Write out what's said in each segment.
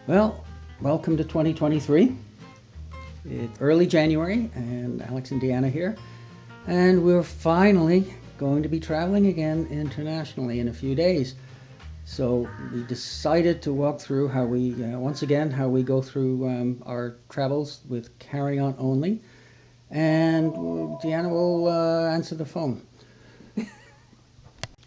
Well, welcome to 2023. It's early January, and Alex and Deanna here, and we're finally going to be traveling again internationally in a few days. So we decided to walk through how we, once again, how we go through our travels with carry-on only, and Deanna will answer the phone.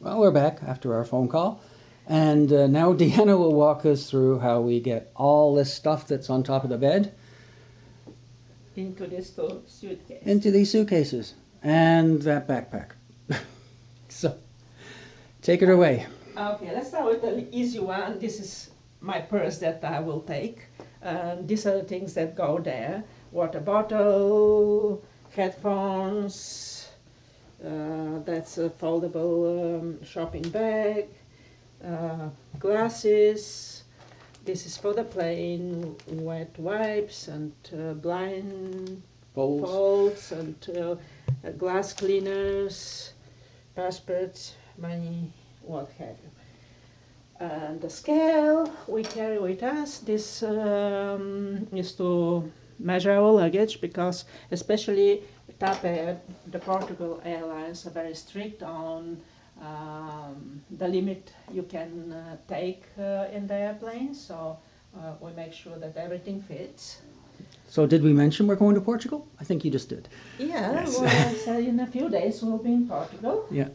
Well, we're back after our phone call. And now Deanna will walk us through how we get all this stuff that's on top of the bed into this suitcase. into these suitcases and that backpack. So, take it away. Okay, let's start with the easy one. This is my purse that I will take. These are the things that go there. Water bottle, headphones, that's a foldable shopping bag. Glasses, this is for the plane, wet wipes and blind folds and glass cleaners, passports, money, what have you. And the scale we carry with us, this is to measure our luggage, because especially TAP Air, the Portugal Airlines, are very strict on the limit you can take in the airplane, so we make sure that everything fits. So did we mention we're going to Portugal? I think you just did. Yeah, Yes. well, so in a few days we'll be in Portugal. Yeah.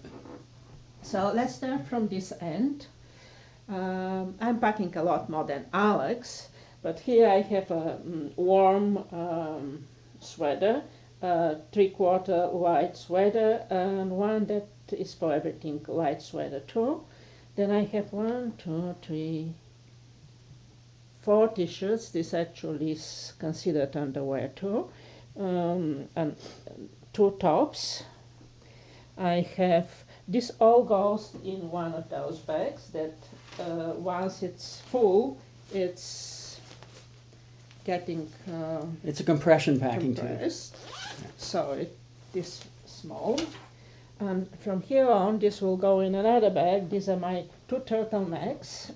So let's start from this end. I'm packing a lot more than Alex, but here I have a warm sweater, three-quarter white sweater, and one that is for everything, light sweater too. Then I have 1, 2, 3, 4 t-shirts. This actually is considered underwear too, and 2 tops. I have, this all goes in one of those bags that once it's full, it's getting It's a compression packing compressed. So it is small. And from here on, this will go in another bag. These are my 2 turtlenecks.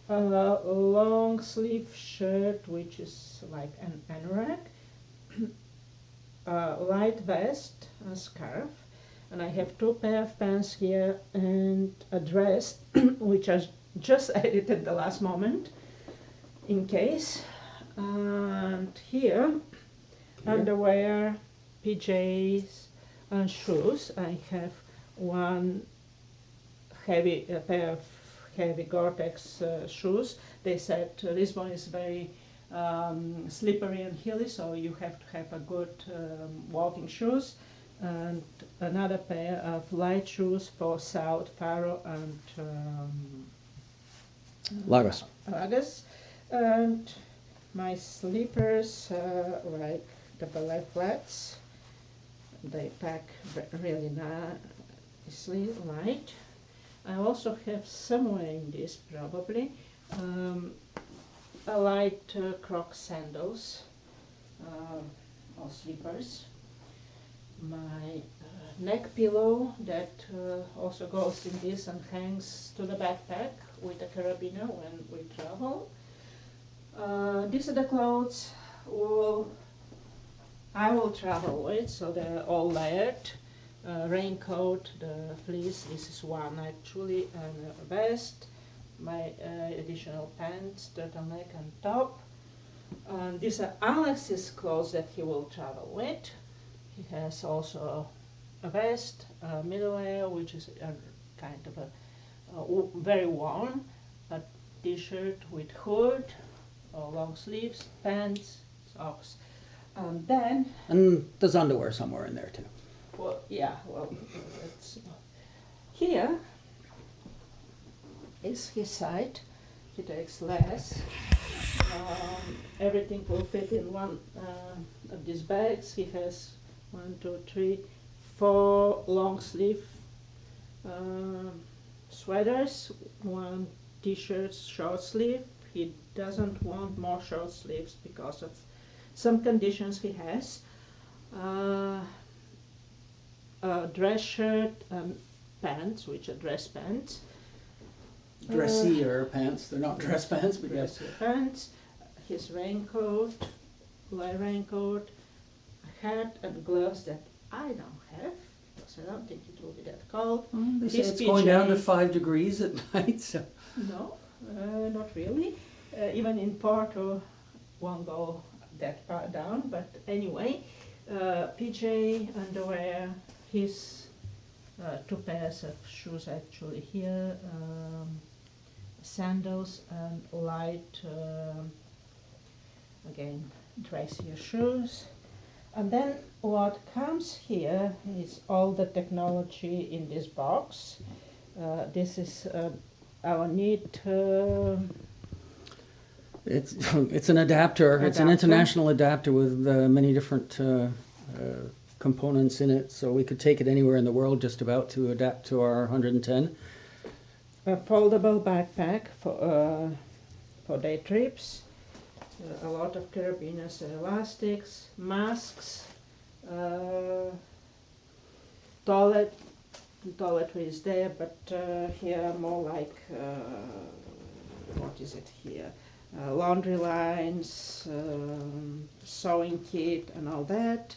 A long sleeve shirt, which is like an anorak. A light vest, a scarf. And I have 2 pair of pants here and a dress, which I just added at the last moment, in case. And here, underwear, PJs, and shoes. I have one a pair of heavy Gore-Tex shoes. They said Lisbon is very slippery and hilly, so you have to have a good walking shoes. And another pair of light shoes for South Faro and Lagos. And my slippers, like the ballet flats. They pack really nicely, light. I also have somewhere in this probably a light Crocs sandals or slippers. My neck pillow that also goes in this and hangs to the backpack with a carabiner when we travel. These are the clothes I will travel with, so they're all layered. Raincoat, the fleece, this is one actually, and a vest, my additional pants, turtleneck and top. These are Alex's clothes that he will travel with. He has also a vest, a middle layer, which is a kind of a very warm, a t-shirt with hood, long sleeves, pants, socks. Then, And there's underwear somewhere in there too. well, yeah, well, it's, here is his side. He takes less. Everything will fit in one of these bags. He has 1, 2, 3, 4 long sleeve sweaters, 1 t-shirt short sleeve. He doesn't want more short sleeves because of some conditions he has. A dress shirt, pants, which are dress pants. dressier pants. They're not dress pants, but yes. Dressier pants, his raincoat, light raincoat, a hat and gloves that I don't have, because I don't think it will be that cold. Well, they say His it's going down to PJ 5 degrees at night, so. No, not really. Even in Porto, won't go that far down. But anyway, PJ underwear, his 2 pairs of shoes actually here, sandals and light, again, dressier shoes. And then what comes here is all the technology in this box. This is our neat It's an adapter. It's an international adapter with many different components in it, so we could take it anywhere in the world just about to adapt to our 110. a foldable backpack for day trips, a lot of carabiners and elastics, masks, toiletry is there, but here more like, what is it here? Laundry lines, sewing kit and all that.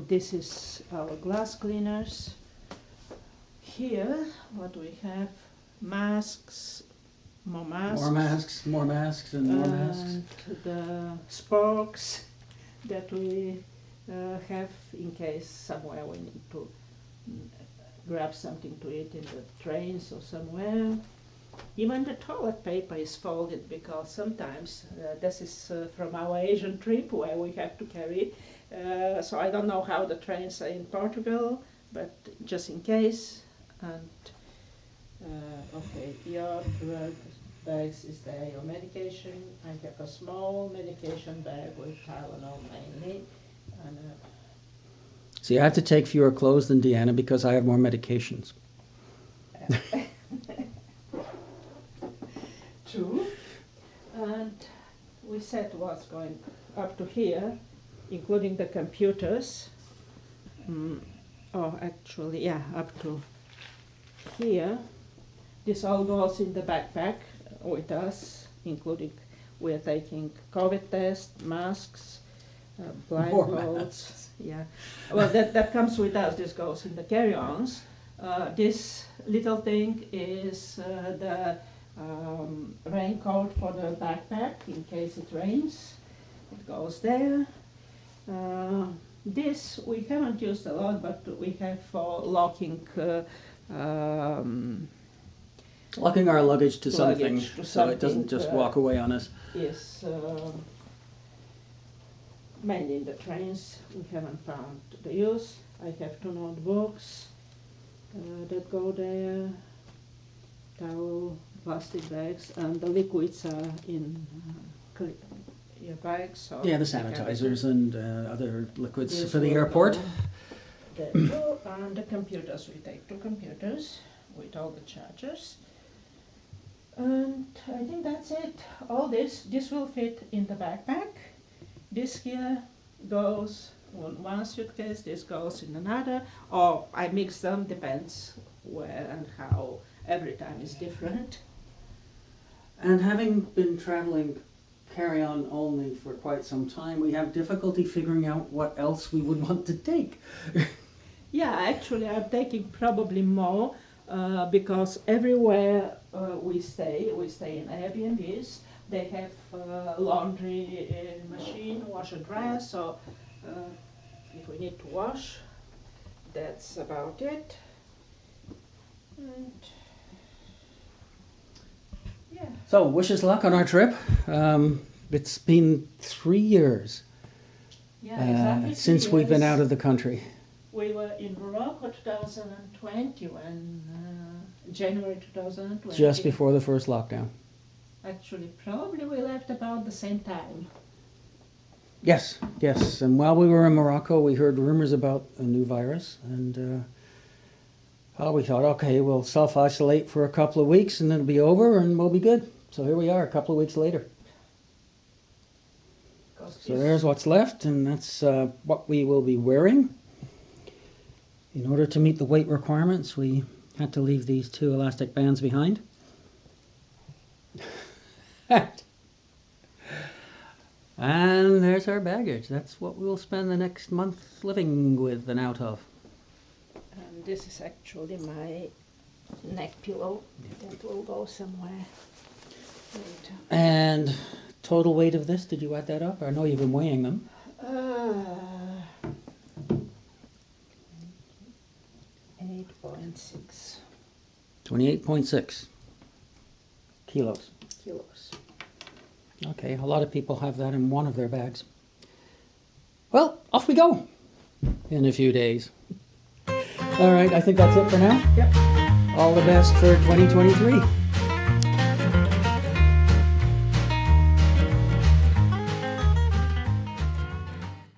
This is our glass cleaners. Here, what do we have? Masks, more masks. More masks, and more masks. And the sporks that we have in case somewhere we need to grab something to eat in the trains or somewhere. Even the toilet paper is folded because sometimes this is from our Asian trip where we have to carry. So I don't know how the trains are in Portugal, but just in case. And okay, your bags is there, your medication. I have a small medication bag with Tylenol mainly. And, See, I have to take fewer clothes than Deanna because I have more medications. True. And we said what's going up to here, including the computers. Actually, yeah, up to here. This all goes in the backpack with us, including we're taking COVID test, masks, blindfolds. Yeah, well, that comes with us. This goes in the carry-ons. This little thing is the raincoat for the backpack in case it rains. It goes there. This we haven't used a lot, but we have for locking Locking our luggage to something to so it doesn't just walk away on us. Is mainly in the trains. We haven't found the use. I have 2 notebooks that go there, towel, plastic bags, and the liquids are in your bags. So yeah, the sanitizers and other liquids for the airport. And the computers, we take 2 computers with all the chargers. And I think that's it. All this will fit in the backpack. This here goes on one suitcase, this goes in another, or I mix them, depends where and how. Every time is different. And having been traveling carry-on only for quite some time, we have difficulty figuring out what else we would want to take. Yeah, actually I'm taking probably more because everywhere we stay in Airbnbs. They have laundry machine, washer dryer, so if we need to wash, that's about it. And yeah. So, wish us luck on our trip. It's been 3 years Exactly since we've been out of the country. We were in Morocco 2020 when January 2020. Just before the first lockdown. Actually, probably we left about the same time. Yes. And while we were in Morocco, we heard rumors about a new virus, and we thought, okay, we'll self-isolate for a couple of weeks, and it'll be over, and we'll be good. So here we are, a couple of weeks later. So there's what's left, and that's what we will be wearing. In order to meet the weight requirements, we Had to leave these 2 elastic bands behind. And there's our baggage. That's what we'll spend the next month living with and out of. And this is actually my neck pillow that will go somewhere later. And total weight of this, did you add that up? I know you've been weighing them. 8.6 28.6 kilos. kilos. Okay, a lot of people have that in one of their bags. Well, off we go in a few days. All right, I think that's it for now. Yep. All the best for 2023.